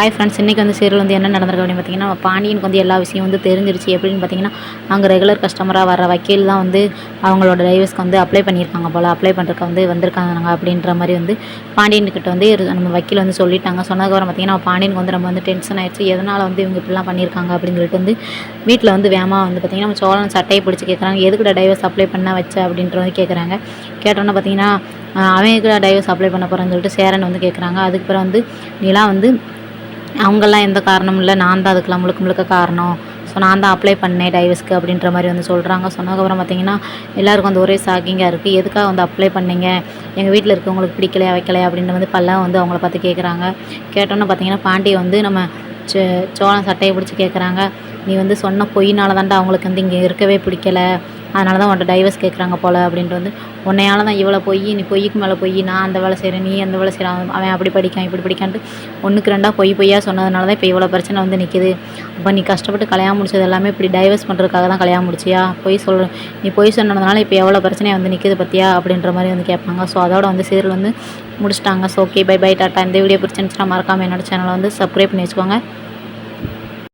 Hi friends, இன்றைக்கி வந்து serial வந்து என்ன நடந்திருக்கு அப்படின்னு பார்த்தீங்கன்னா, பாண்டியனுக்கு வந்து எல்லா விஷயம் வந்து தெரிஞ்சிருச்சு. எப்படின்னு பார்த்தீங்கன்னா, அங்கே ரெகுலர் கஸ்டமராக வர வக்கீல் தான் வந்து அவங்களோட டைவர்ஸ்க்கு வந்து அப்ளை பண்ணியிருக்காங்க போல். அப்ளை பண்ணுறதுக்கு வந்து வந்திருக்காங்க அப்படின்ற மாதிரி வந்து பாண்டியன்கிட்ட வந்து நம்ம வக்கீல் வந்து சொல்லிட்டாங்க. சொன்னதுக்கப்புறம் பார்த்தீங்கன்னா, பாண்டியனுக்கு வந்து நம்ம வந்து டென்ஷன் ஆயிடுச்சு. எதனால் வந்து இவங்க இப்படிலாம் பண்ணியிருக்காங்க அப்படின்னு சொல்லிட்டு வந்து வீட்டில் வந்து வேகமாக வந்து பார்த்தீங்கன்னா, நம்ம சோழன் சட்டையை பிடிச்சி கேட்குறாங்க. எதுக்குடா டைவர்ஸ் அப்ளை பண்ண வச்ச அப்படின்ற வந்து கேட்குறாங்க. கேட்டோன்னே பார்த்தீங்கன்னா, அவன் எதுக்குடா டைவர்ஸ் அப்ளை பண்ண போகிறான்னு சொல்லிட்டு சேரன் வந்து கேட்குறாங்க. அதுக்கு பிறகு வந்து நிலா வந்து அவங்கெல்லாம் எந்த காரணமும் இல்லை, நான் தான் அதுக்கெலாம் முழுக்க முழுக்க காரணம். ஸோ நான் தான் அப்ளை பண்ணேன் டைவர்ஸ்க்கு அப்படின்ற மாதிரி வந்து சொல்கிறாங்க. சொன்னதுக்கப்புறம் பார்த்தீங்கன்னா, எல்லாருக்கும் வந்து ஒரே ஷாக்கிங்காக இருக்குது. எதுக்காக வந்து அப்ளை பண்ணீங்க, எங்கள் வீட்டில் இருக்கவங்களுக்கு பிடிக்கலையா வைக்கலையா அப்படின்னு வந்து பல்லாம் வந்து அவங்கள பார்த்து கேட்குறாங்க. கேட்டோன்னே பார்த்தீங்கன்னா, பாண்டியை வந்து நம்ம சோழன் சட்டையை பிடிச்சி கேட்குறாங்க. நீ வந்து சொன்ன பொய்னால தான்டா அவங்களுக்கு வந்து இங்கே இருக்கவே பிடிக்கல, அதனால தான் உன்ட்ட டைவர்ஸ் கேட்குறாங்க போல் அப்படின்ட்டு வந்து உன்னையால தான் இவ்வளோ பொய், நீ பொய்க்கு மேலே பொய், நான் அந்த வேலை செய்கிறேன், நீ அந்த வேலை செய்கிறான், அவன் அப்படி படிக்கான் இப்படி படிக்கான்ட்டு ஒன்றுக்கு ரெண்டாக பொய்யாக சொன்னதுனால தான் இப்போ இவ்வளோ பிரச்சனை வந்து நிற்கிது. அப்போ நீ கஷ்டப்பட்டு கல்யாணம் முடிச்சது எல்லாமே இப்படி டைவர்ஸ் பண்ணுறதுக்காக தான் கல்யாணம் முடிச்சியா, நீ பொய் சொன்னதுனால இப்போ எவ்வளோ பிரச்சனை வந்து நிற்கிது பார்த்தியா அப்படின்ற மாதிரி வந்து கேட்பாங்க. ஸோ அதோட வந்து சீரியல் வந்து முடிச்சிட்டாங்க. So okay, bye bye, tata. இந்த வீடியோ பிடிச்சிருந்துச்சுன்னா மறக்காமல் என்னோட சேனலை வந்து சப்ஸ்கிரைப் பண்ணி வச்சுக்கோங்க.